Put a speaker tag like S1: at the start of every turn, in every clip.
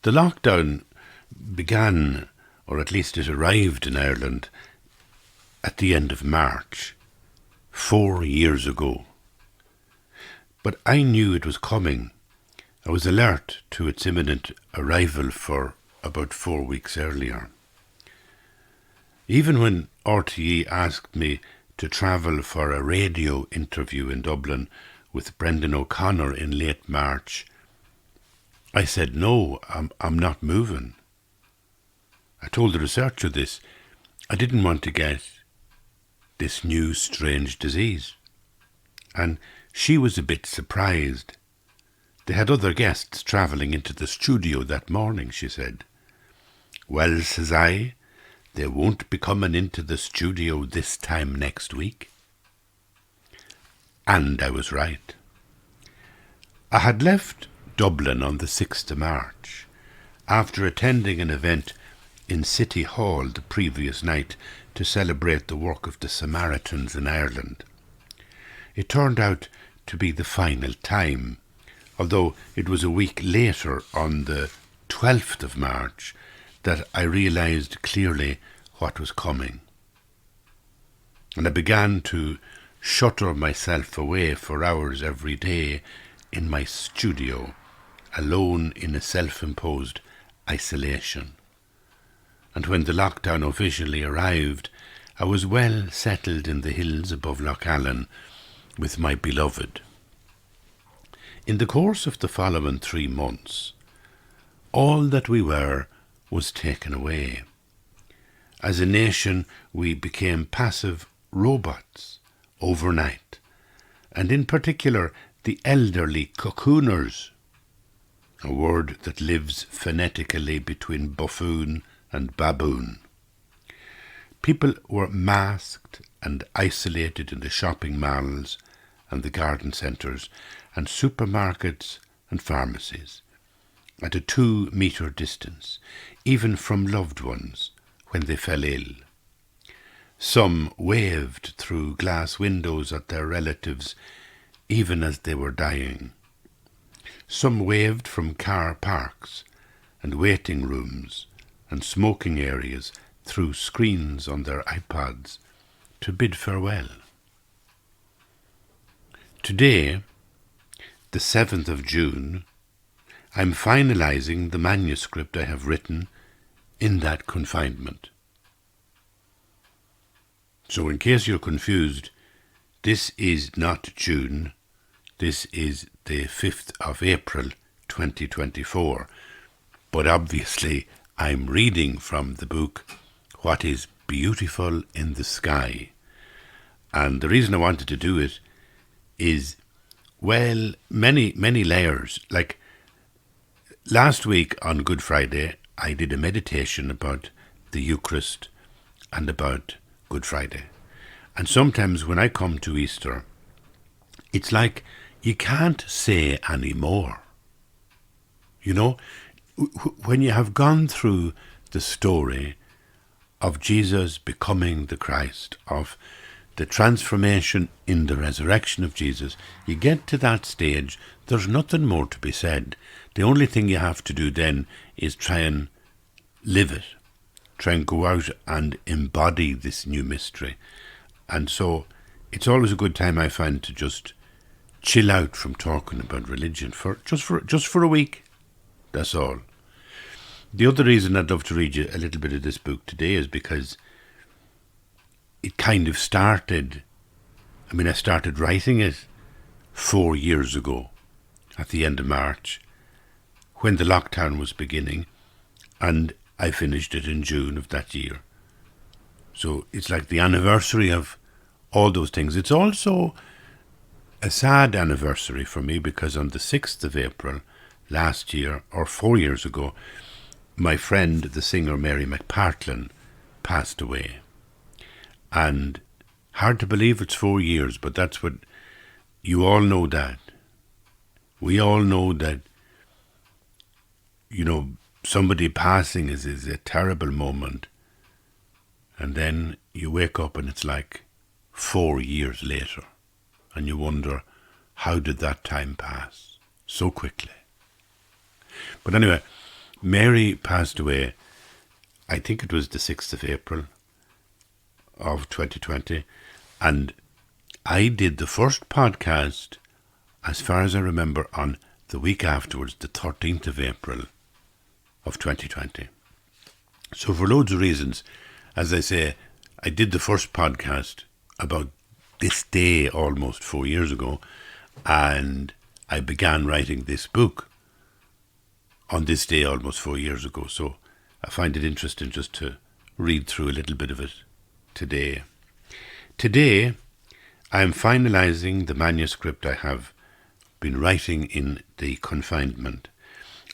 S1: The lockdown began, or at least it arrived in Ireland, at the end of March, 4 years ago. But I knew it was coming. I was alert to its imminent arrival for about 4 weeks earlier. Even when RTE asked me to travel for a radio interview in Dublin with Brendan O'Connor in late March, I said, no, I'm not moving. I told the researcher this. I didn't want to get this new strange disease. And she was a bit surprised. They had other guests travelling into the studio that morning, she said. Well, says I, they won't be coming into the studio this time next week. And I was right. I had left Dublin on the 6th of March after attending an event in City Hall the previous night to celebrate the work of the Samaritans in Ireland. It turned out to be the final time, although it was a week later, on the 12th of March, that I realised clearly what was coming. And I began to shutter myself away for hours every day in my studio, alone in a self-imposed isolation. And when the lockdown officially arrived, I was well settled in the hills above Lough Allen with my beloved. In the course of the following 3 months, all that we were was taken away. As a nation, we became passive robots overnight, and in particular the elderly cocooners, a word that lives phonetically between buffoon and baboon. People were masked and isolated in the shopping malls and the garden centres and supermarkets and pharmacies, at a 2-metre distance, even from loved ones when they fell ill. Some waved through glass windows at their relatives even as they were dying. Some waved from car parks and waiting rooms and smoking areas through screens on their iPods to bid farewell. Today, the 7th of June, I'm finalising the manuscript I have written in that confinement. So in case you're confused, this is not June, this is the 5th of April 2024. But obviously I'm reading from the book What is Beautiful in the Sky. And the reason I wanted to do it is, well, many layers. Like last week on Good Friday, I did a meditation about the Eucharist and about Good Friday. And sometimes when I come to Easter, it's like you can't say any more. You know, when you have gone through the story of Jesus becoming the Christ, of the transformation in the resurrection of Jesus, you get to that stage, there's nothing more to be said. The only thing you have to do then is try and live it, try and go out and embody this new mystery. And so it's always a good time, I find, to just chill out from talking about religion for just for a week. That's all. The other reason I'd love to read you a little bit of this book today is because it kind of started, I started writing it 4 years ago at the end of March when the lockdown was beginning, and I finished it in June of that year. So it's like the anniversary of all those things. It's also a sad anniversary for me because on the 6th of April last year, or 4 years ago, my friend, the singer Mary McPartlin, passed away. And hard to believe it's 4 years, but that's what, you all know that. We all know that, you know, somebody passing is a terrible moment. And then you wake up and it's like 4 years later. And you wonder, how did that time pass so quickly? But anyway, Mary passed away, I think it was the 6th of April of 2020, and I did the first podcast, as far as I remember, on the week afterwards, the 13th of April of 2020. So for loads of reasons, as I say, I did the first podcast about this day almost 4 years ago, and I began writing this book on this day almost 4 years ago. So I find it interesting just to read through a little bit of it today. Today, I'm finalising the manuscript I have been writing in the confinement.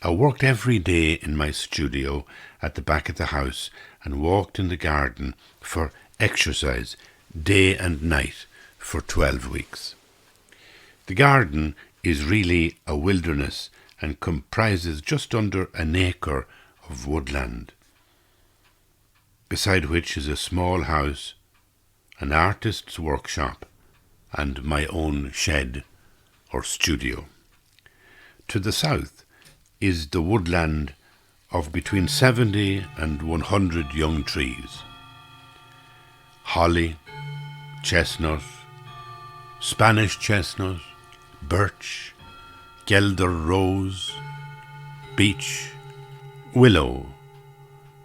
S1: I worked every day in my studio at the back of the house and walked in the garden for exercise day and night for 12 weeks. The garden is really a wilderness and comprises just under an acre of woodland, beside which is a small house, an artist's workshop, and my own shed or studio. To the south is the woodland of between 70 and 100 young trees. Holly, chestnut, Spanish chestnut, birch, Guelder rose, beech, willow,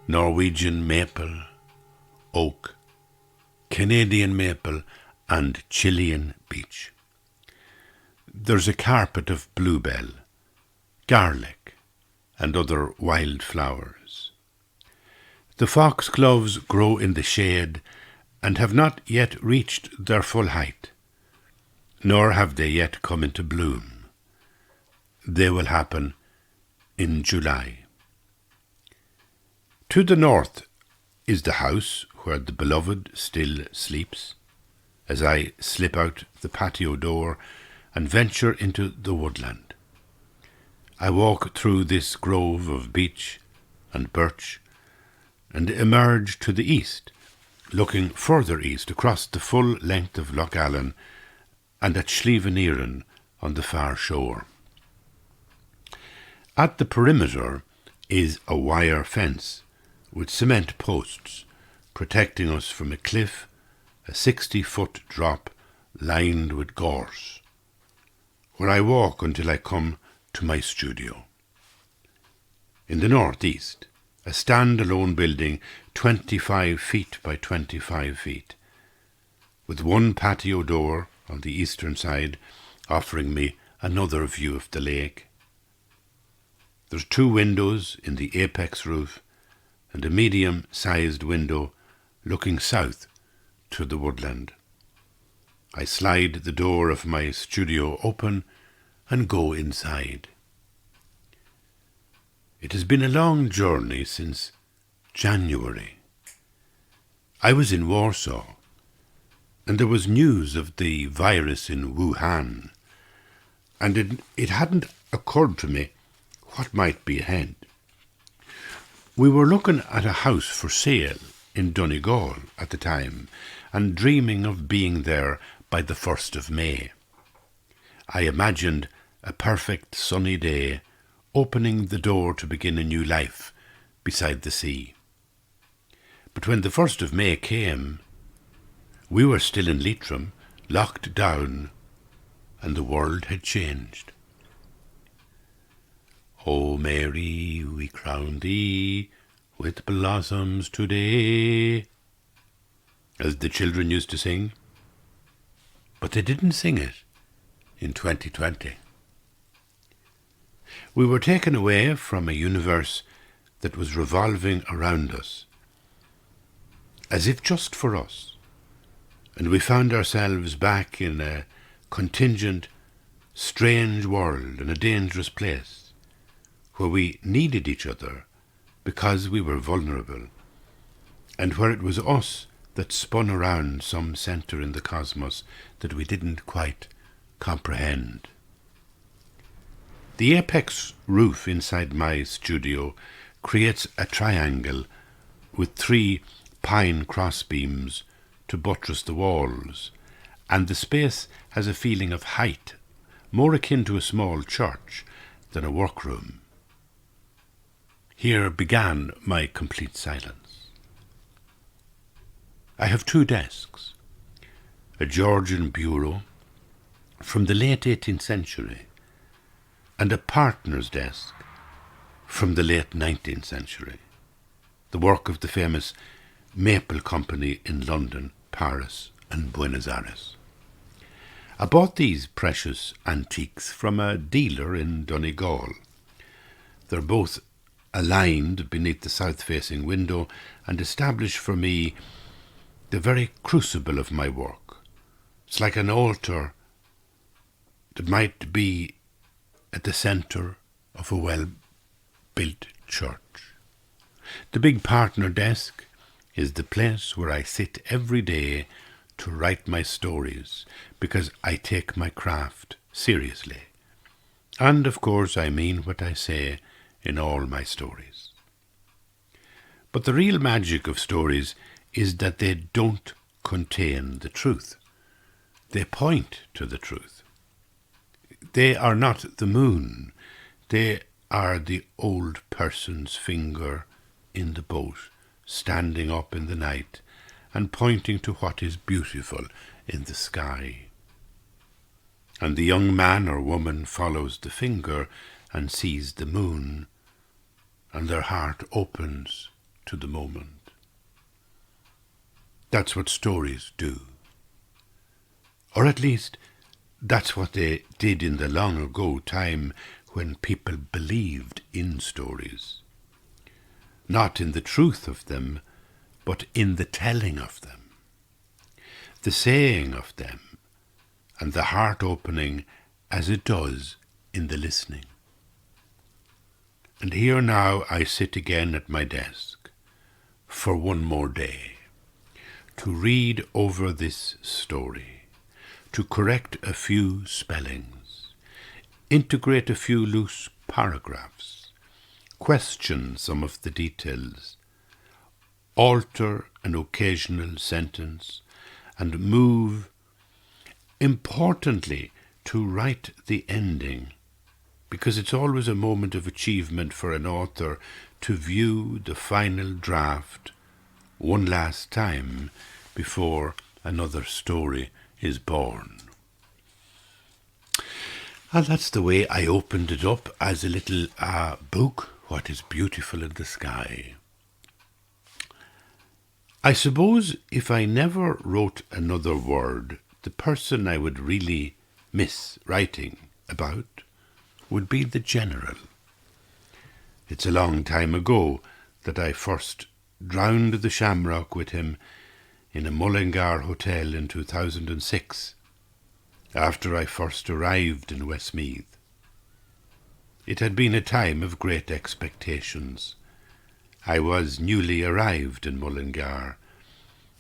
S1: Norwegian maple, oak, Canadian maple, and Chilean beech. There's a carpet of bluebell, garlic, and other wild flowers. The foxgloves grow in the shade and have not yet reached their full height, nor have they yet come into bloom. They will happen in July. To the north is the house where the beloved still sleeps, as I slip out the patio door and venture into the woodland. I walk through this grove of beech and birch and emerge to the east, looking further east across the full length of Loch Allen and at Slieveneeren on the far shore. At the perimeter is a wire fence with cement posts protecting us from a cliff, a 60-foot drop lined with gorse, where I walk until I come to my studio. In the northeast, a stand-alone building 25 feet by 25 feet, with one patio door on the eastern side offering me another view of the lake. There's 2 windows in the apex roof and a medium-sized window looking south to the woodland. I slide the door of my studio open and go inside. It has been a long journey since January. I was in Warsaw, and there was news of the virus in Wuhan, and it hadn't occurred to me what might be ahead. We were looking at a house for sale in Donegal at the time and dreaming of being there by the 1st of May. I imagined a perfect sunny day, opening the door to begin a new life beside the sea. But when the 1st of May came, we were still in Leitrim, locked down, and the world had changed. O Mary, we crown thee with blossoms today, as the children used to sing. But they didn't sing it in 2020. We were taken away from a universe that was revolving around us, as if just for us, and we found ourselves back in a contingent, strange world in a dangerous place, where we needed each other because we were vulnerable, and where it was us that spun around some centre in the cosmos that we didn't quite comprehend. The apex roof inside my studio creates a triangle with 3 pine crossbeams to buttress the walls, and the space has a feeling of height, more akin to a small church than a workroom. Here began my complete silence. I have two desks, a Georgian bureau from the late 18th century and a partner's desk from the late 19th century, the work of the famous Maple Company in London, Paris and Buenos Aires. I bought these precious antiques from a dealer in Donegal. They're both aligned beneath the south-facing window and establish for me the very crucible of my work. It's like an altar that might be at the centre of a well-built church. The big partner desk is the place where I sit every day to write my stories, because I take my craft seriously. And of course I mean what I say in all my stories. But the real magic of stories is that they don't contain the truth. They point to the truth. They are not the moon. They are the old person's finger in the boat, standing up in the night and pointing to what is beautiful in the sky. And the young man or woman follows the finger and sees the moon, and their heart opens to the moment. That's what stories do. Or at least, that's what they did in the long ago time when people believed in stories. Not in the truth of them, but in the telling of them, the saying of them, and the heart opening as it does in the listening. And here now I sit again at my desk for one more day, to read over this story, to correct a few spellings, integrate a few loose paragraphs, question some of the details, alter an occasional sentence, and move, importantly, to write the ending, because it's always a moment of achievement for an author to view the final draft one last time before another story is born. And that's the way I opened it up, as a little book, What is Beautiful in the Sky. I suppose if I never wrote another word, the person I would really miss writing about would be the General. It's a long time ago that I first drowned the shamrock with him in a Mullingar hotel in 2006, after I first arrived in Westmeath. It had been a time of great expectations. I was newly arrived in Mullingar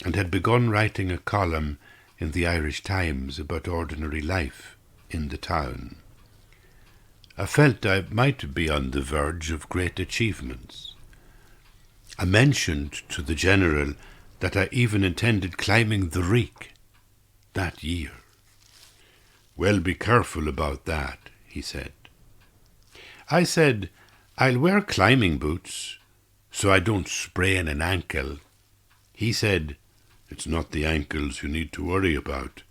S1: and had begun writing a column in the Irish Times about ordinary life in the town. I felt I might be on the verge of great achievements. I mentioned to the General that I even intended climbing the Reek that year. "Well, be careful about that," he said. I said, "I'll wear climbing boots so I don't sprain an ankle." He said, "It's not the ankles you need to worry about,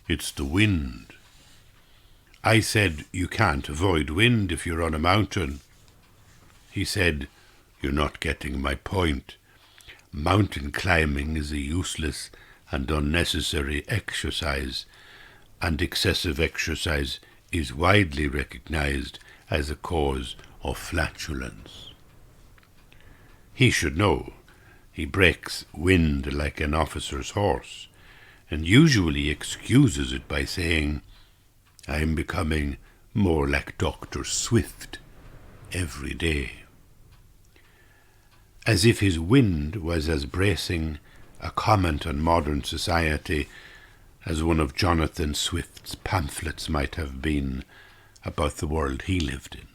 S1: it's the wind." I said, "You can't avoid wind if you're on a mountain." He said, "You're not getting my point. Mountain climbing is a useless and unnecessary exercise, and excessive exercise is widely recognized as a cause of flatulence." He should know. He breaks wind like an officer's horse, and usually excuses it by saying, "I'm becoming more like Dr. Swift every day." As if his wind was as bracing a comment on modern society as one of Jonathan Swift's pamphlets might have been about the world he lived in.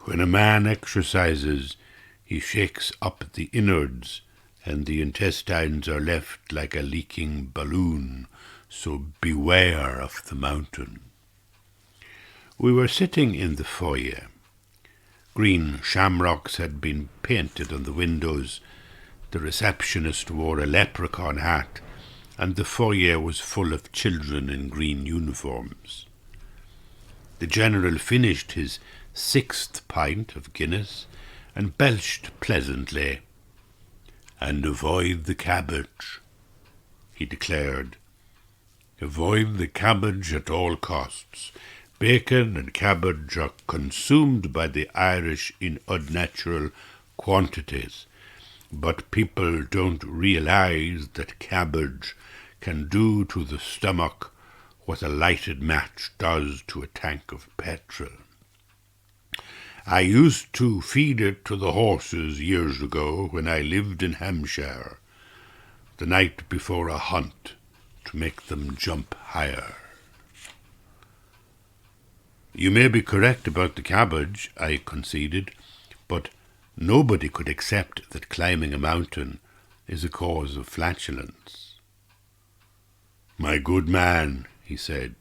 S1: When a man exercises, he shakes up the innards, and the intestines are left like a leaking balloon, so beware of the mountain. We were sitting in the foyer. Green shamrocks had been painted on the windows. The receptionist wore a leprechaun hat, and the foyer was full of children in green uniforms. The General finished his 6th pint of Guinness and belched pleasantly. "And avoid the cabbage," he declared. "Avoid the cabbage at all costs. Bacon and cabbage are consumed by the Irish in unnatural quantities, but people don't realize that cabbage can do to the stomach what a lighted match does to a tank of petrol. I used to feed it to the horses years ago when I lived in Hampshire, the night before a hunt, to make them jump higher." "You may be correct about the cabbage," I conceded, "but nobody could accept that climbing a mountain is a cause of flatulence." "My good man," he said,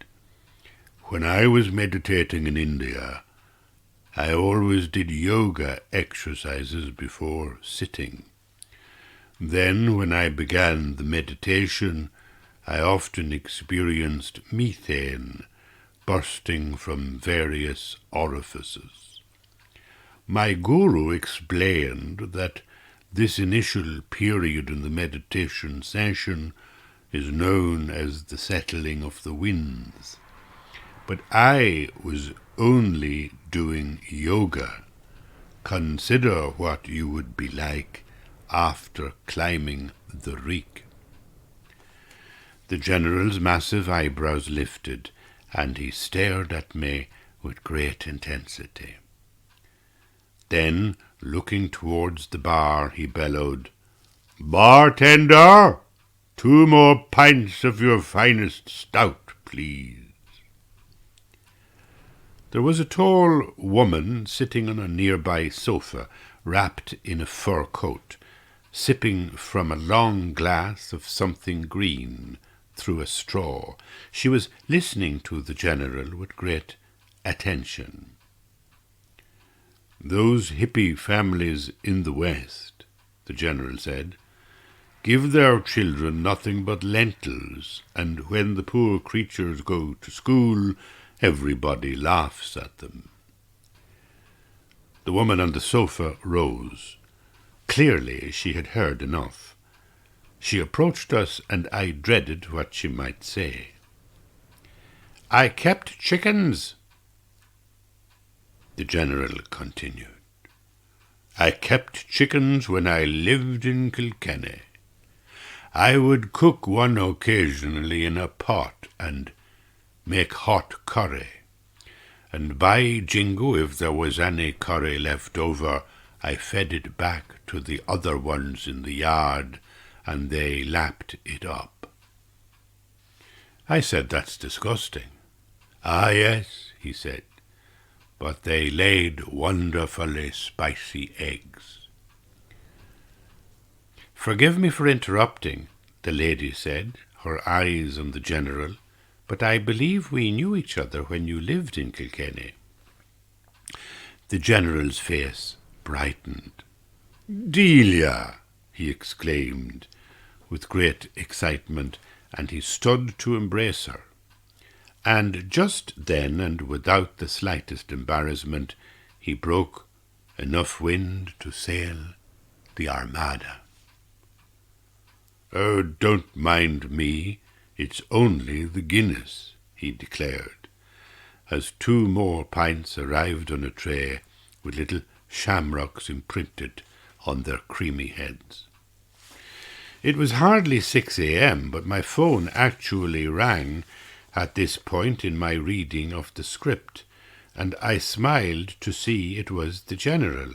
S1: "when I was meditating in India, I always did yoga exercises before sitting. Then, when I began the meditation, I often experienced methane bursting from various orifices. My guru explained that this initial period in the meditation session is known as the settling of the winds. But I was only doing yoga. Consider what you would be like after climbing the Reek." The General's massive eyebrows lifted, and he stared at me with great intensity. Then, looking towards the bar, he bellowed, "Bartender, 2 more pints of your finest stout, please." There was a tall woman sitting on a nearby sofa, wrapped in a fur coat, sipping from a long glass of something green through a straw. She was listening to the General with great attention. "Those hippie families in the West," the General said, "give their children nothing but lentils, and when the poor creatures go to school, everybody laughs at them." The woman on the sofa rose. Clearly she had heard enough. She approached us, and I dreaded what she might say. "I kept chickens," the General continued. "I kept chickens when I lived in Kilkenny. I would cook one occasionally in a pot and make hot curry. And by jingo, if there was any curry left over, I fed it back to the other ones in the yard, and they lapped it up." I said, "That's disgusting." "Ah, yes," he said, "but they laid wonderfully spicy eggs." "Forgive me for interrupting," the lady said, her eyes on the General, "but I believe we knew each other when you lived in Kilkenny." The General's face brightened. "Delia!" he exclaimed with great excitement, and he stood to embrace her. And just then, and without the slightest embarrassment, he broke enough wind to sail the Armada. "Oh, don't mind me, it's only the Guinness," he declared, as 2 more pints arrived on a tray with little shamrocks imprinted on their creamy heads. It was hardly 6 a.m., but my phone actually rang at this point in my reading of the script, and I smiled to see it was the General.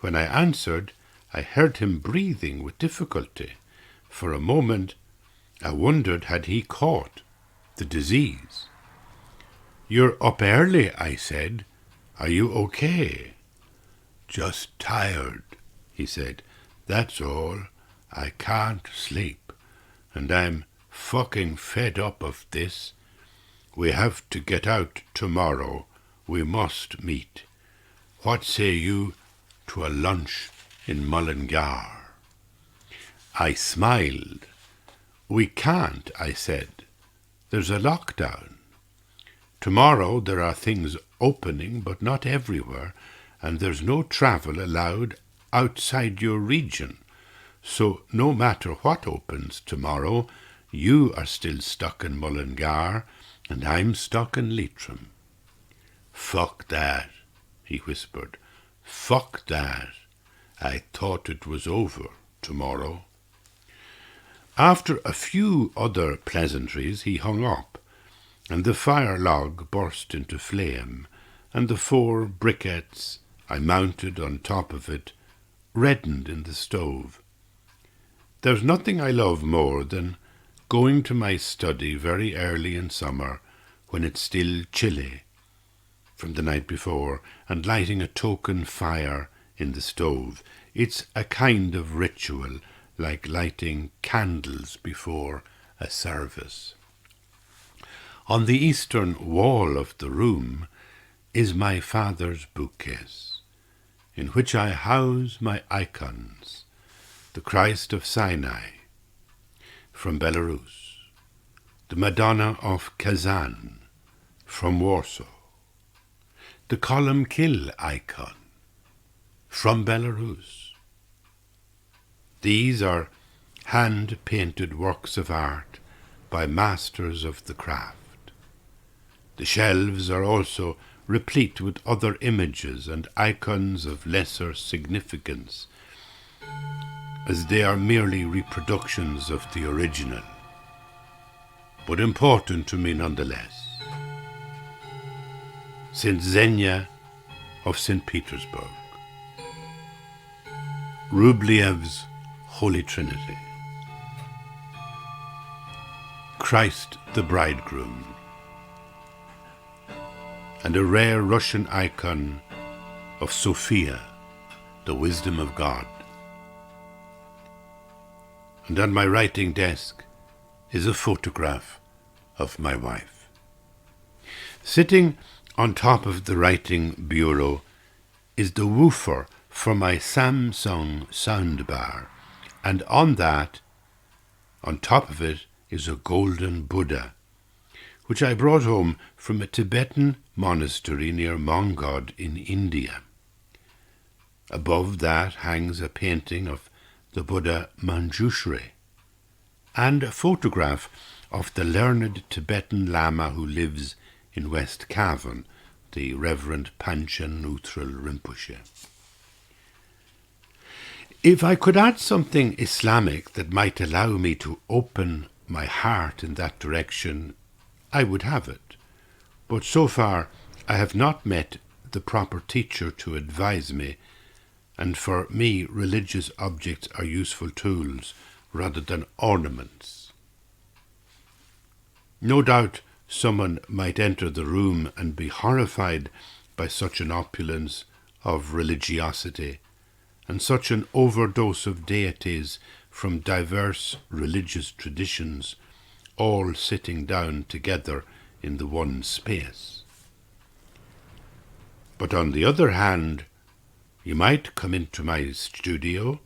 S1: When I answered, I heard him breathing with difficulty. For a moment, I wondered had he caught the disease. "You're up early," I said. "Are you okay?" "Just tired," he said. "That's all. I can't sleep, and I'm fucking fed up of this. We have to get out tomorrow. We must meet. What say you to a lunch in Mullingar? I smiled. We can't, I said. There's a lockdown. Tomorrow there are things opening, but not everywhere, and there's no travel allowed outside your region. So no matter what opens tomorrow, you are still stuck in Mullingar, and I'm stuck in Leitrim. Fuck that, he whispered. Fuck that. I thought it was over tomorrow. After a few other pleasantries, he hung up, and the fire log burst into flame, and the 4 briquettes I mounted on top of it reddened in the stove. There's nothing I love more than going to my study very early in summer, when it's still chilly from the night before, and lighting a token fire in the stove. It's a kind of ritual, like lighting candles before a service. On the eastern wall of the room is my father's bookcase, in which I house my icons, the Christ of Sinai from Belarus, the Madonna of Kazan from Warsaw, the Columkill icon from Belarus. These are hand-painted works of art by masters of the craft. The shelves are also replete with other images and icons of lesser significance, as they are merely reproductions of the original, but important to me nonetheless. St. Xenia of St. Petersburg, Rubliev's Holy Trinity, Christ the Bridegroom, and a rare Russian icon of Sophia, the wisdom of God. And on my writing desk is a photograph of my wife. Sitting on top of the writing bureau is the woofer for my Samsung soundbar, and on that, on top of it, is a golden Buddha, which I brought home from a Tibetan monastery near Mongod in India. Above that hangs a painting of the Buddha Manjushri, and a photograph of the learned Tibetan Lama who lives in West Cavan, the Reverend Panchen Nuthral Rinpoche. If I could add something Islamic that might allow me to open my heart in that direction, I would have it. But so far I have not met the proper teacher to advise me, and for me religious objects are useful tools rather than ornaments. No doubt someone might enter the room and be horrified by such an opulence of religiosity and such an overdose of deities from diverse religious traditions, all sitting down together in the one space. But on the other hand, you might come into my studio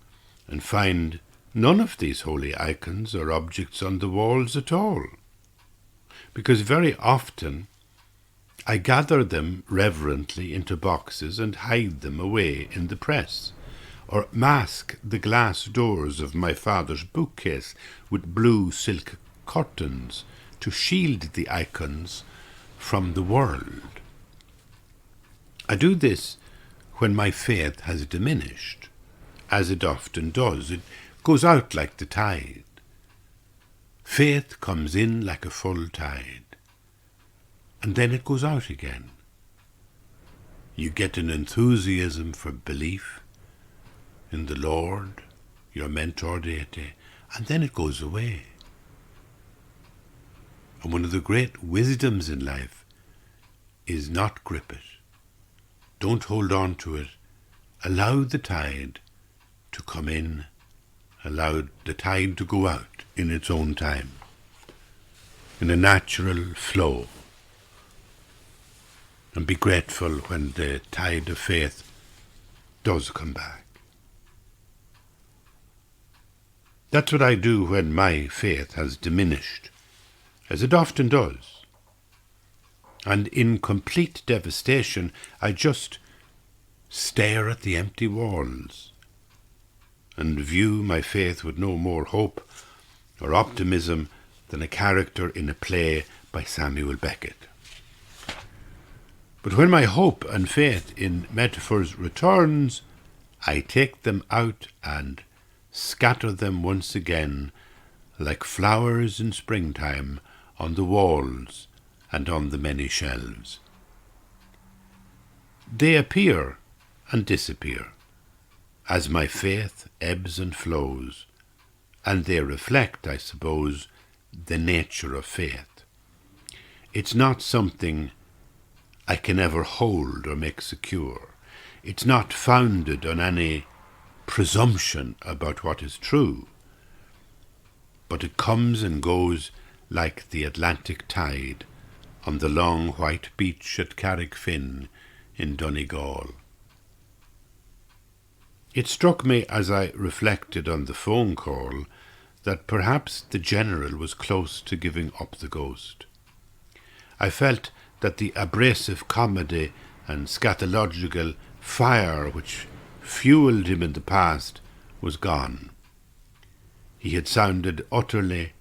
S1: and find none of these holy icons or objects on the walls at all, because very often I gather them reverently into boxes and hide them away in the press, or mask the glass doors of my father's bookcase with blue silk curtains to shield the icons from the world. I do this when my faith has diminished, as it often does. It goes out like the tide. Faith comes in like a full tide, and then it goes out again. You get an enthusiasm for belief in the Lord, your mentor deity, and then it goes away. And one of the great wisdoms in life is not grip it. Don't hold on to it. Allow the tide to come in. Allow the tide to go out in its own time, in a natural flow. And be grateful when the tide of faith does come back. That's what I do when my faith has diminished, as it often does. And in complete devastation, I just stare at the empty walls and view my faith with no more hope or optimism than a character in a play by Samuel Beckett. But when my hope and faith in metaphors returns, I take them out and scatter them once again like flowers in springtime on the walls and on the many shelves. They appear and disappear as my faith ebbs and flows, and they reflect, I suppose, the nature of faith. It's not something I can ever hold or make secure. It's not founded on any presumption about what is true, but it comes and goes like the Atlantic tide on the long white beach at Carrickfinn in Donegal. It struck me as I reflected on the phone call that perhaps the General was close to giving up the ghost. I felt that the abrasive comedy and scatological fire which fueled him in the past was gone. He had sounded utterly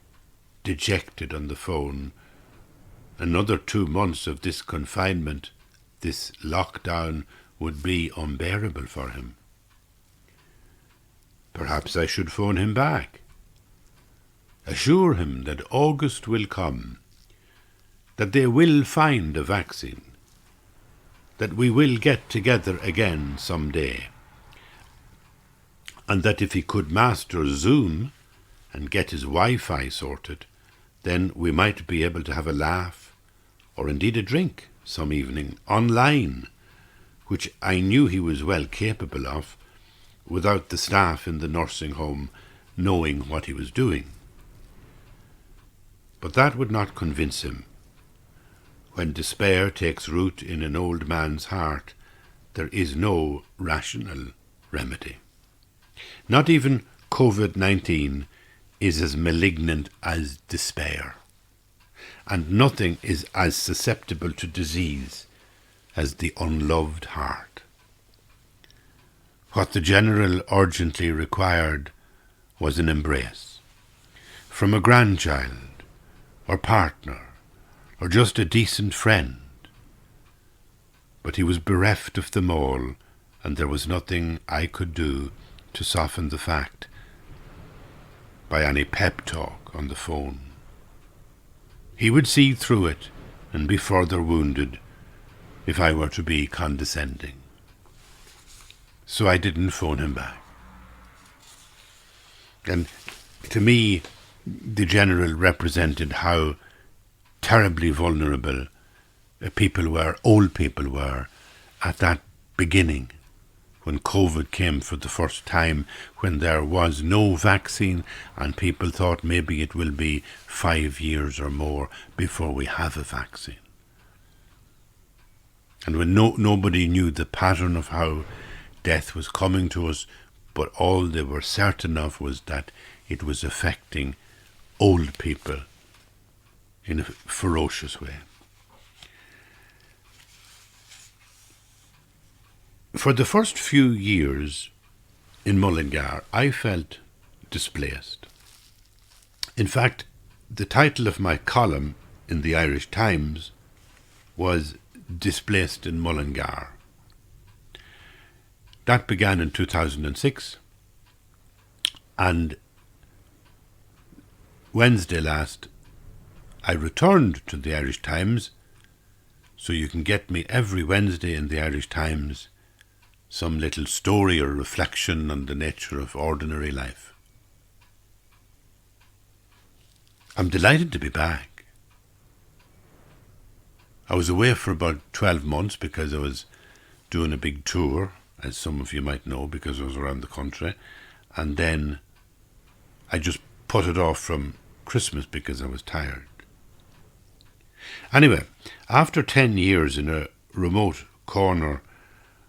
S1: dejected on the phone. Another 2 months of this confinement, this lockdown, would be unbearable for him. Perhaps I should phone him back. Assure him that August will come, that they will find a vaccine, that we will get together again some day, and that if he could master Zoom and get his Wi-Fi sorted, then we might be able to have a laugh, or indeed a drink, some evening, online, which I knew he was well capable of, without the staff in the nursing home knowing what he was doing. But that would not convince him. When despair takes root in an old man's heart, there is no rational remedy. Not even COVID-19 is as malignant as despair, and nothing is as susceptible to disease as the unloved heart. What the General urgently required was an embrace, from a grandchild, or partner, or just a decent friend. But he was bereft of them all, and there was nothing I could do to soften the fact by any pep talk on the phone. He would see through it and be further wounded if I were to be condescending. So I didn't phone him back. And to me, the General represented how terribly vulnerable old people were at that beginning, when COVID came for the first time, when there was no vaccine and people thought maybe it will be 5 years or more before we have a vaccine. And when nobody knew the pattern of how death was coming to us, but all they were certain of was that it was affecting old people in a ferocious way. For the first few years in Mullingar, I felt displaced. In fact, the title of my column in the Irish Times was Displaced in Mullingar. That began in 2006, and Wednesday last I returned to the Irish Times, so you can get me every Wednesday in the Irish Times, some little story or reflection on the nature of ordinary life. I'm delighted to be back. I was away for about 12 months because I was doing a big tour, as some of you might know, because I was around the country, and then I just put it off from Christmas because I was tired. Anyway, after 10 years in a remote corner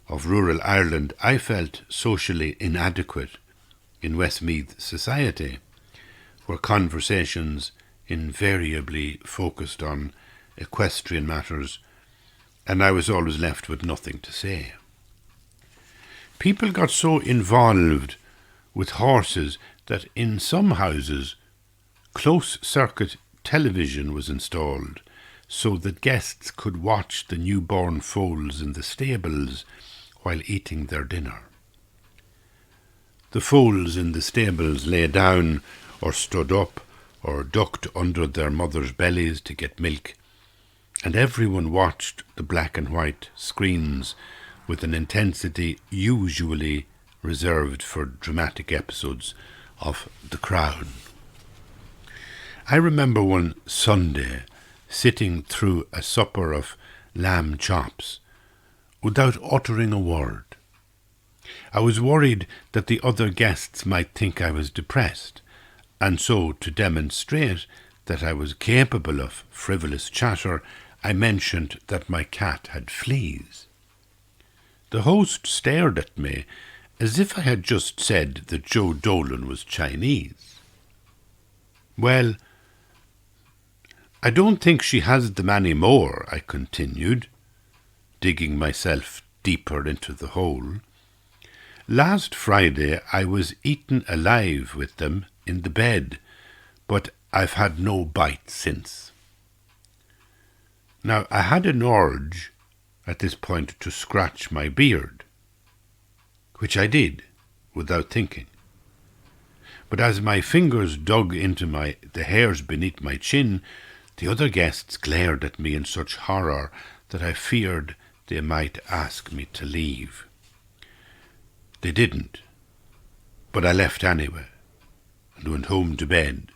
S1: of rural Ireland, I felt socially inadequate in Westmeath society, where conversations invariably focused on equestrian matters, and I was always left with nothing to say. People got so involved with horses that in some houses close-circuit television was installed so that guests could watch the newborn foals in the stables while eating their dinner. The foals in the stables lay down or stood up or ducked under their mothers' bellies to get milk, and everyone watched the black and white screens with an intensity usually reserved for dramatic episodes of The Crown. I remember one Sunday sitting through a supper of lamb chops without uttering a word. I was worried that the other guests might think I was depressed, and so, to demonstrate that I was capable of frivolous chatter, I mentioned that my cat had fleas. The host stared at me as if I had just said that Joe Dolan was Chinese. "Well, I don't think she has them any more," I continued, digging myself deeper into the hole. "Last Friday I was eaten alive with them in the bed, but I've had no bite since." Now, I had an urge at this point to scratch my beard, which I did without thinking. But as my fingers dug into the hairs beneath my chin, the other guests glared at me in such horror that I feared they might ask me to leave. They didn't, but I left anyway and went home to bed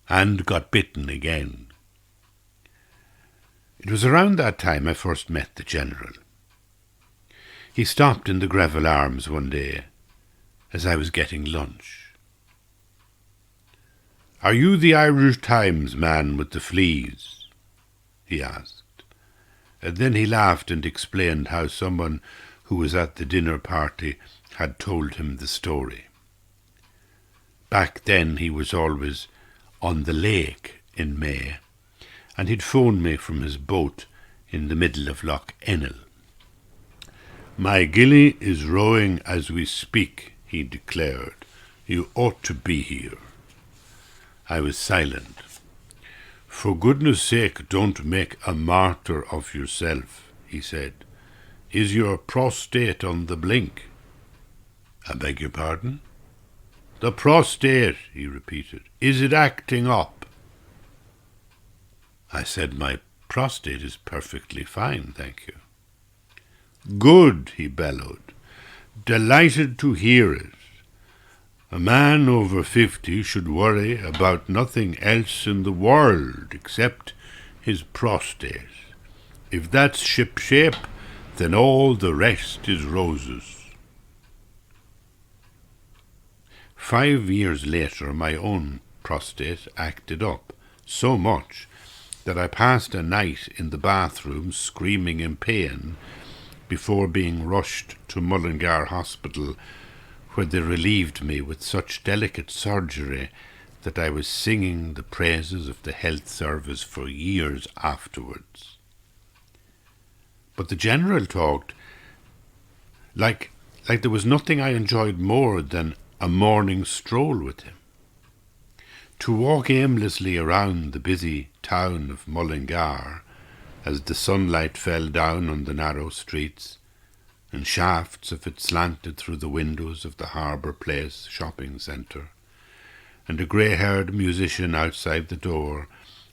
S1: and got bitten again. It was around that time I first met the General. He stopped in the Greville Arms one day as I was getting lunch. "Are you the Irish Times man with the fleas?" he asked. And then he laughed and explained how someone who was at the dinner party had told him the story. Back then he was always on the lake in May, and he'd phoned me from his boat in the middle of Lough Ennel. "My gilly is rowing as we speak," he declared. "You ought to be here." I was silent. "For goodness sake, don't make a martyr of yourself," he said. "Is your prostate on the blink?" "I beg your pardon?" "The prostate," he repeated. "Is it acting up?" I said, "My prostate is perfectly fine, thank you." "Good," he bellowed. "Delighted to hear it. A man over 50 should worry about nothing else in the world except his prostate. If that's ship-shape, then all the rest is roses." 5 years later, my own prostate acted up so much that I passed a night in the bathroom screaming in pain before being rushed to Mullingar Hospital, where they relieved me with such delicate surgery that I was singing the praises of the health service for years afterwards. But the General talked like there was nothing I enjoyed more than a morning stroll with him. To walk aimlessly around the busy town of Mullingar as the sunlight fell down on the narrow streets, and shafts of it slanted through the windows of the Harbour Place shopping centre, and a grey-haired musician outside the door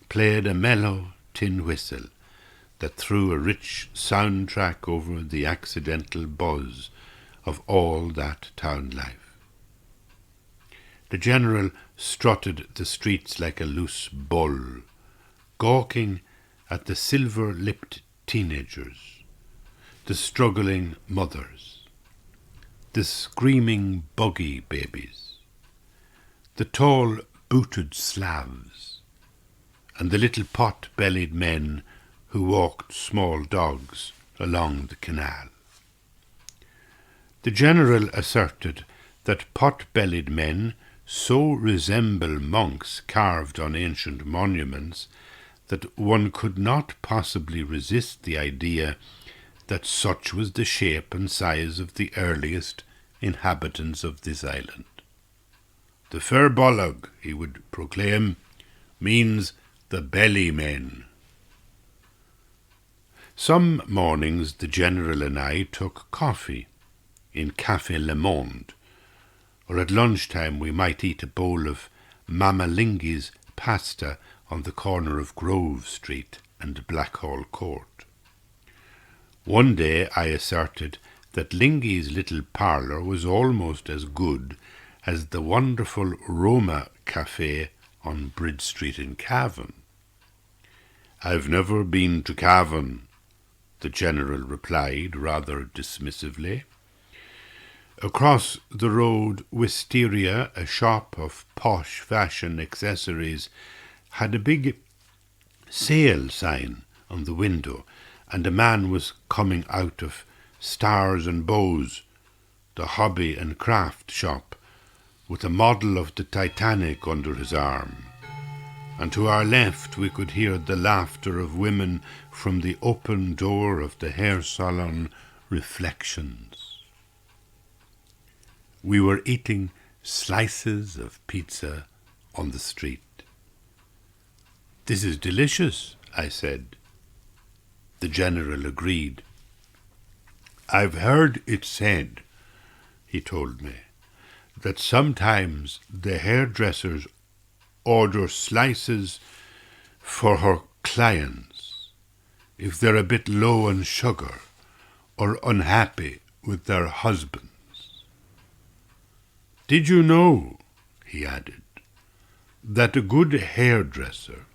S1: played a mellow tin whistle that threw a rich soundtrack over the accidental buzz of all that town life. The General strutted the streets like a loose bull, gawking at the silver-lipped teenagers, the struggling mothers, the screaming buggy babies, the tall booted Slavs, and the little pot-bellied men who walked small dogs along the canal. The General asserted that pot-bellied men so resemble monks carved on ancient monuments that one could not possibly resist the idea that such was the shape and size of the earliest inhabitants of this island. The Firbolg, he would proclaim, means the belly men. Some mornings the General and I took coffee in Café Le Monde, or at lunchtime we might eat a bowl of Mama Lingi's pasta on the corner of Grove Street and Blackhall Court. One day I asserted that Lingi's little parlour was almost as good as the wonderful Roma Café on Bridge Street in Cavan. "I've never been to Cavan," the General replied rather dismissively. Across the road, Wisteria, a shop of posh fashion accessories, had a big sale sign on the window, and a man was coming out of Stars and Bows, the hobby and craft shop, with a model of the Titanic under his arm. And to our left we could hear the laughter of women from the open door of the hair salon Reflections. We were eating slices of pizza on the street. "This is delicious," I said. The General agreed. "I've heard it said," he told me, "that sometimes the hairdressers order slices for her clients if they're a bit low on sugar or unhappy with their husbands. Did you know," he added, "that a good hairdresser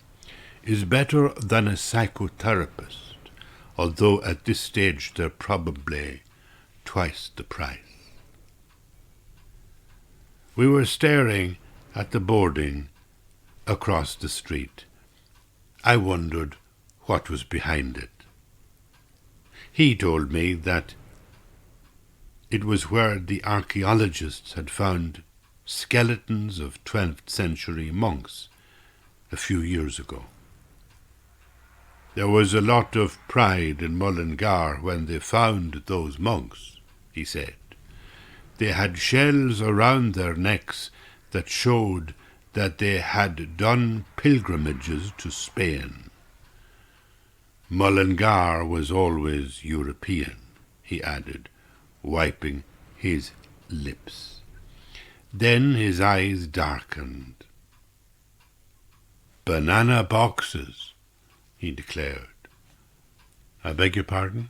S1: is better than a psychotherapist, although at this stage they're probably twice the price?" We were staring at the boarding across the street. I wondered what was behind it. He told me that it was where the archaeologists had found skeletons of 12th century monks a few years ago. "There was a lot of pride in Mullingar when they found those monks," he said. "They had shells around their necks that showed that they had done pilgrimages to Spain. Mullingar was always European," he added, wiping his lips. Then his eyes darkened. "Banana boxes," he declared. "I beg your pardon?"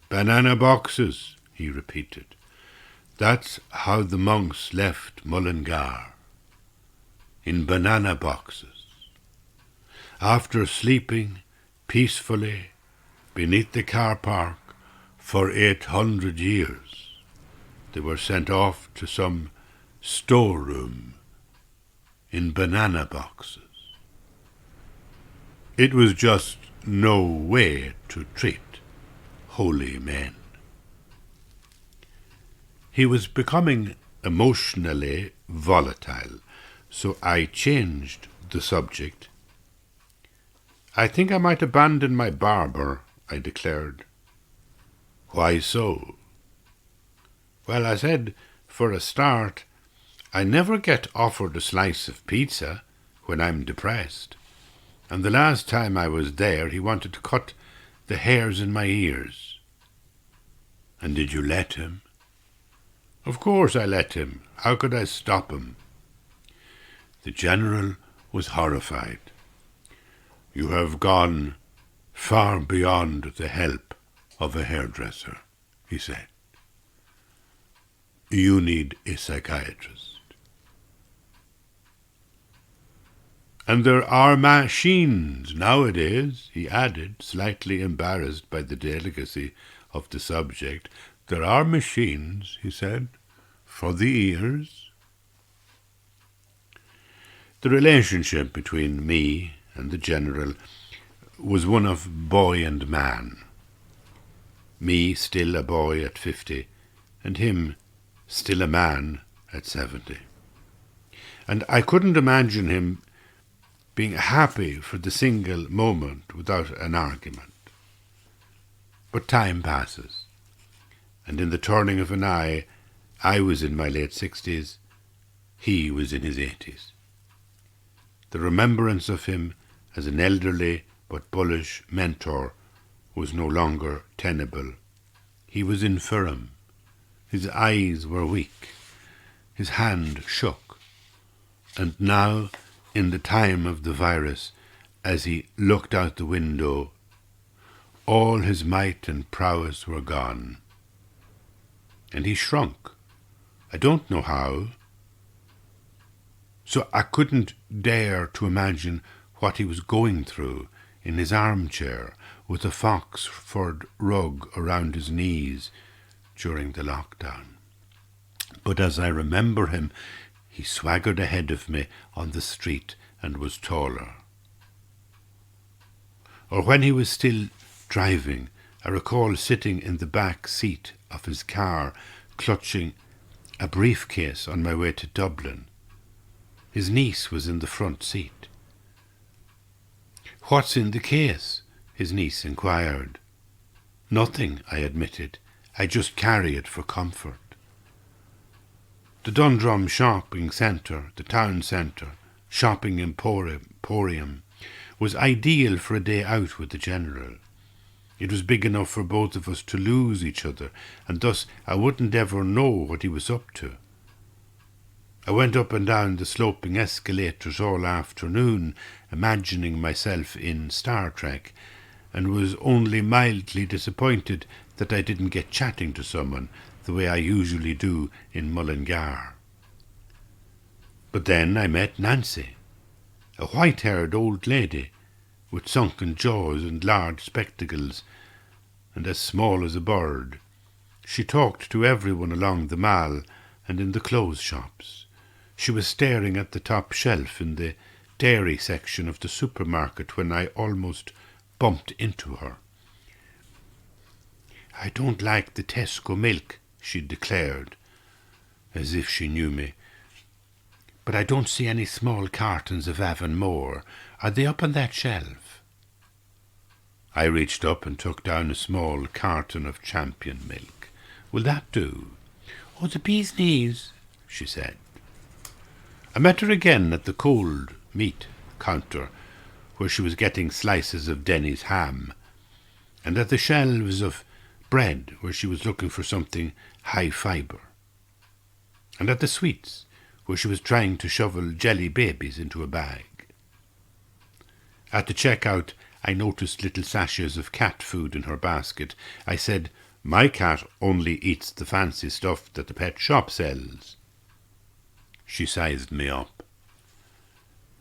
S1: "Banana boxes," he repeated. "That's how the monks left Mullingar, in banana boxes. After sleeping peacefully beneath the car park for 800 years, they were sent off to some storeroom in banana boxes. It was just no way to treat holy men." He was becoming emotionally volatile, so I changed the subject. "I think I might abandon my barber," I declared. "Why so?" "Well," I said, "for a start, I never get offered a slice of pizza when I'm depressed, and the last time I was there he wanted to cut the hairs in my ears." "And did you let him?" "Of course I let him. How could I stop him?" The General was horrified. "You have gone far beyond the help of a hairdresser," he said. "You need a psychiatrist." "And there are machines nowadays," he added, slightly embarrassed by the delicacy of the subject. "There are machines," he said, "for the ears." The relationship between me and the General was one of boy and man. Me still a boy at 50, and him still a man at 70. And I couldn't imagine him being happy for the single moment without an argument. But time passes, and in the turning of an eye, I was in my late 60s, he was in his 80s. The remembrance of him as an elderly but bullish mentor was no longer tenable. He was infirm. His eyes were weak. His hand shook. And now, in the time of the virus, as he looked out the window, all his might and prowess were gone. And he shrunk. I don't know how. So I couldn't dare to imagine what he was going through in his armchair with a Foxford rug around his knees during the lockdown. But as I remember him, he swaggered ahead of me on the street and was taller. Or when he was still driving, I recall sitting in the back seat of his car, clutching a briefcase on my way to Dublin. His niece was in the front seat. "What's in the case?" his niece inquired. "Nothing," I admitted. "I just carry it for comfort." The Dundrum shopping centre, the town centre, shopping emporium, was ideal for a day out with the General. It was big enough for both of us to lose each other, and thus I wouldn't ever know what he was up to. I went up and down the sloping escalators all afternoon, imagining myself in Star Trek, and was only mildly disappointed that I didn't get chatting to someone the way I usually do in Mullingar. But then I met Nancy, a white-haired old lady with sunken jaws and large spectacles, and as small as a bird. She talked to everyone along the Mall and in the clothes shops. She was staring at the top shelf in the dairy section of the supermarket when I almost bumped into her. "I don't like the Tesco milk," she declared, as if she knew me. "But I don't see any small cartons of Avonmore. Are they up on that shelf?" I reached up and took down a small carton of Champion milk. "Will that do?" "Oh, the bee's knees," she said. I met her again at the cold meat counter, where she was getting slices of Denny's ham, and at the shelves of bread, where she was looking for something high fibre, and at the sweets, where she was trying to shovel jelly babies into a bag. At the checkout, I noticed little sachets of cat food in her basket. I said, "My cat only eats the fancy stuff that the pet shop sells." She sized me up.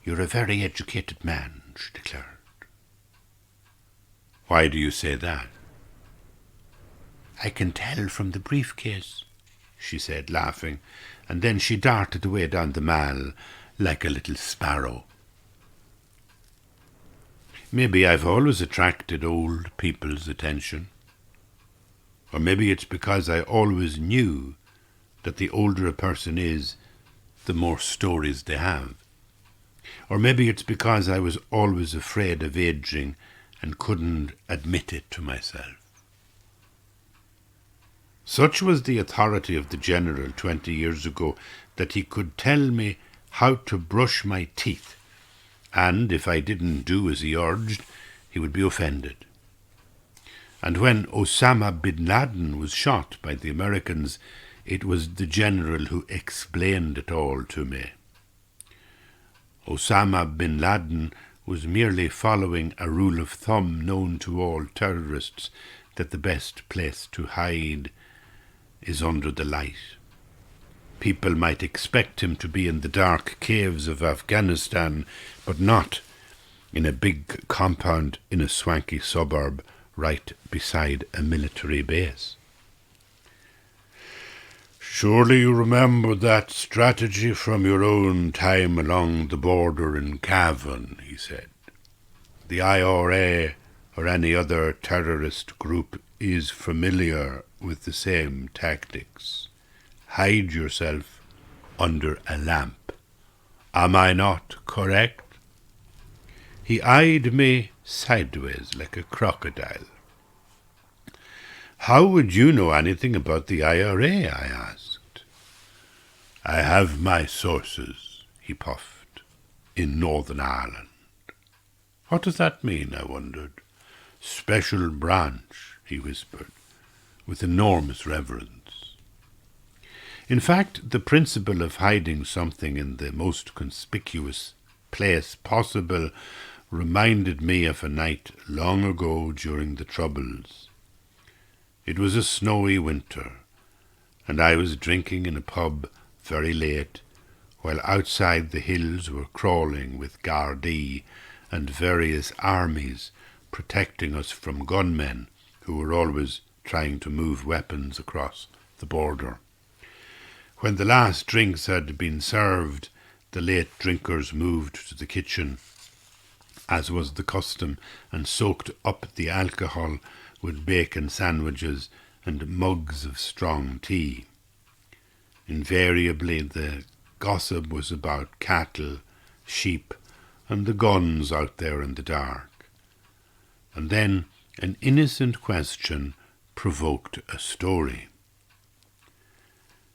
S1: "You're a very educated man," she declared. "Why do you say that?" "I can tell from the briefcase," she said, laughing, and then she darted away down the Mall like a little sparrow. Maybe I've always attracted old people's attention. Or maybe it's because I always knew that the older a person is, the more stories they have. Or maybe it's because I was always afraid of aging and couldn't admit it to myself. Such was the authority of the General 20 years ago that he could tell me how to brush my teeth, and if I didn't do as he urged, he would be offended. And when Osama bin Laden was shot by the Americans, it was the General who explained it all to me. Osama bin Laden was merely following a rule of thumb known to all terrorists, that the best place to hide is under the light. People might expect him to be in the dark caves of Afghanistan, but not in a big compound in a swanky suburb right beside a military base. "Surely you remember that strategy from your own time along the border in Cavan," he said. "The IRA or any other terrorist group is familiar with the same tactics. Hide yourself under a lamp. Am I not correct? He eyed me sideways like a crocodile. How would you know anything about the IRA? I asked. I have my sources, he puffed, in Northern Ireland. What does that mean, I wondered. Special branch, he whispered, with enormous reverence. In fact, the principle of hiding something in the most conspicuous place possible reminded me of a night long ago during the Troubles. It was a snowy winter, and I was drinking in a pub very late, while outside the hills were crawling with Gardaí and various armies protecting us from gunmen who were always trying to move weapons across the border. When the last drinks had been served, the late drinkers moved to the kitchen, as was the custom, and soaked up the alcohol with bacon sandwiches and mugs of strong tea. Invariably the gossip was about cattle, sheep, and the guns out there in the dark. And then an innocent question provoked a story.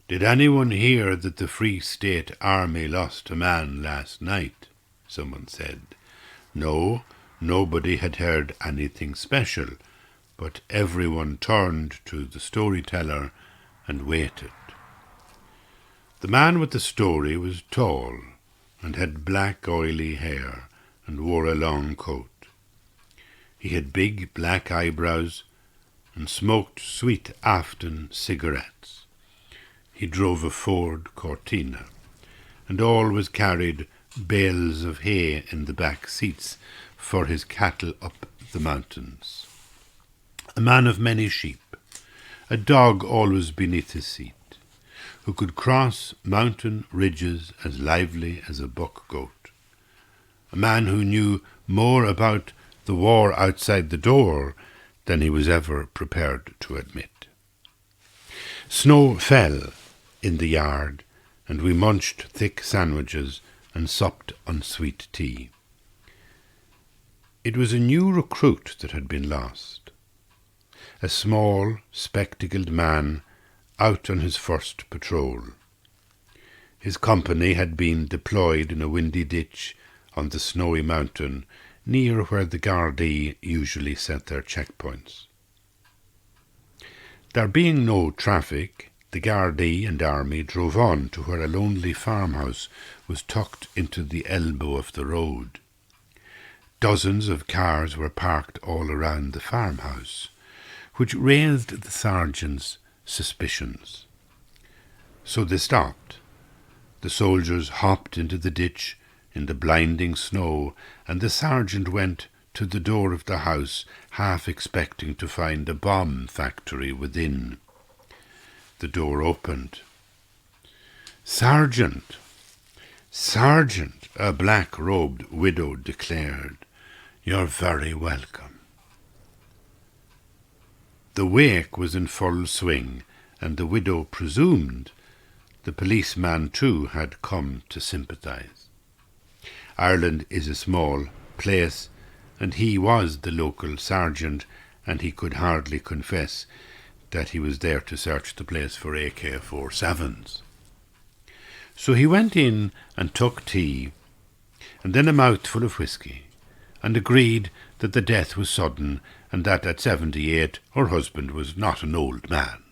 S1: Did anyone hear that the Free State Army lost a man last night? Someone said. No, nobody had heard anything special, but everyone turned to the storyteller and waited. The man with the story was tall and had black oily hair and wore a long coat. He had big black eyebrows and smoked sweet Afton cigarettes. He drove a Ford Cortina and always carried bales of hay in the back seats for his cattle up the mountains. A man of many sheep, a dog always beneath his seat, who could cross mountain ridges as lively as a buck goat. A man who knew more about the war outside the door than he was ever prepared to admit. Snow fell in the yard, and we munched thick sandwiches and supped on sweet tea. It was a new recruit that had been lost. A small, spectacled man out on his first patrol. His company had been deployed in a windy ditch on the snowy mountain near where the Gardaí usually set their checkpoints. There being no traffic, the Gardaí and army drove on to where a lonely farmhouse was tucked into the elbow of the road. Dozens of cars were parked all around the farmhouse, which raised the sergeant's suspicions. So they stopped. The soldiers hopped into the ditch in the blinding snow, and the sergeant went to the door of the house, half expecting to find a bomb factory within. The door opened. Sergeant! Sergeant! A black-robed widow declared. You're very welcome. The wake was in full swing, and the widow presumed the policeman too had come to sympathise. Ireland is a small place, and he was the local sergeant, and he could hardly confess that he was there to search the place for AK-47s. So he went in and took tea, and then a mouthful of whisky, and agreed that the death was sudden, and that at 78 her husband was not an old man.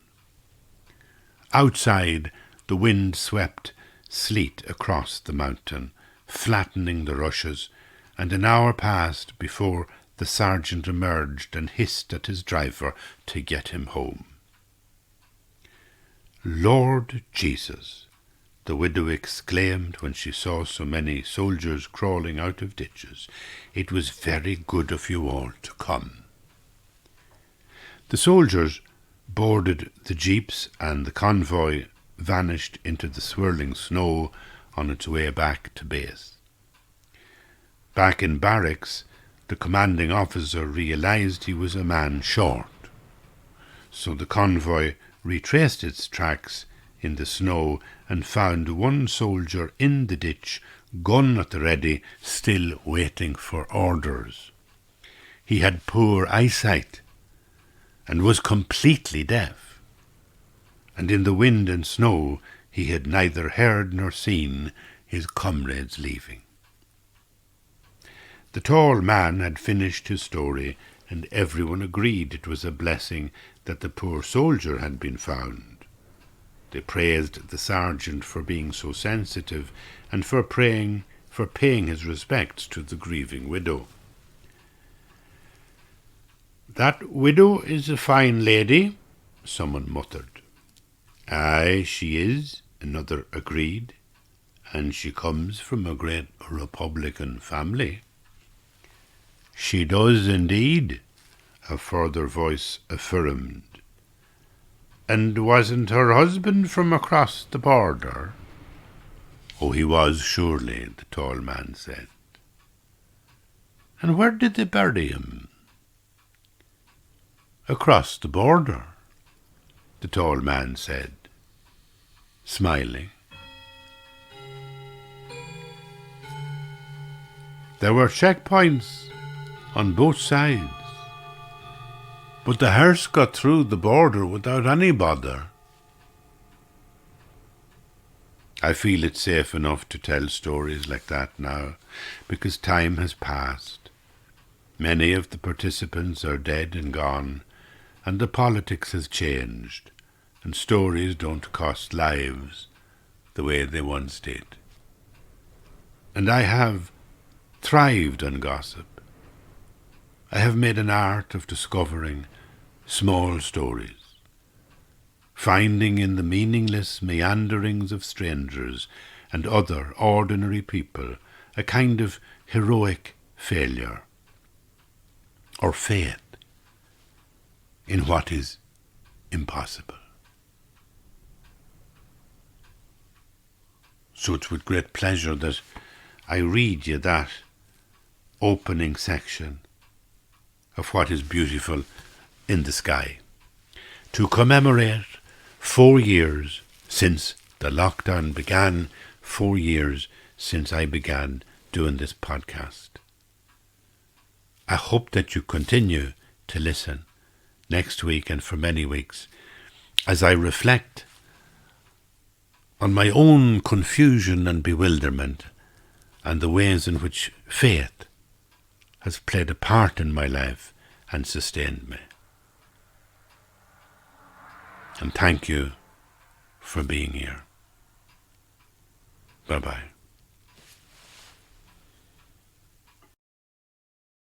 S1: Outside, the wind swept sleet across the mountain, flattening the rushes, and an hour passed before the sergeant emerged and hissed at his driver to get him home. Lord Jesus! The widow exclaimed when she saw so many soldiers crawling out of ditches. It was very good of you all to come. The soldiers boarded the jeeps, and the convoy vanished into the swirling snow on its way back to base. Back in barracks, the commanding officer realised he was a man short. So the convoy retraced its tracks in the snow and found one soldier in the ditch, gun at the ready, still waiting for orders. He had poor eyesight and was completely deaf, and in the wind and snow he had neither heard nor seen his comrades leaving. The tall man had finished his story, and everyone agreed it was a blessing that the poor soldier had been found. They praised the sergeant for being so sensitive and for paying his respects to the grieving widow. "That widow is a fine lady," someone muttered. "Aye, she is," another agreed, "and she comes from a great Republican family." "She does indeed," a further voice affirmed. "And wasn't her husband from across the border?" "Oh, he was, surely," the tall man said. "And where did they bury him?" "Across the border," the tall man said, smiling. There were checkpoints on both sides, but the hearse got through the border without any bother. I feel it's safe enough to tell stories like that now, because time has passed. Many of the participants are dead and gone, and the politics has changed, and stories don't cost lives the way they once did. And I have thrived on gossip. I have made an art of discovering small stories, finding in the meaningless meanderings of strangers and other ordinary people a kind of heroic failure or faith in what is impossible. So it's with great pleasure that I read you that opening section of What is Beautiful in the Sky, to commemorate 4 years since the lockdown began, 4 years since I began doing this podcast. I hope that you continue to listen next week and for many weeks as I reflect on my own confusion and bewilderment and the ways in which faith has played a part in my life and sustained me. And thank you for being here. Bye-bye.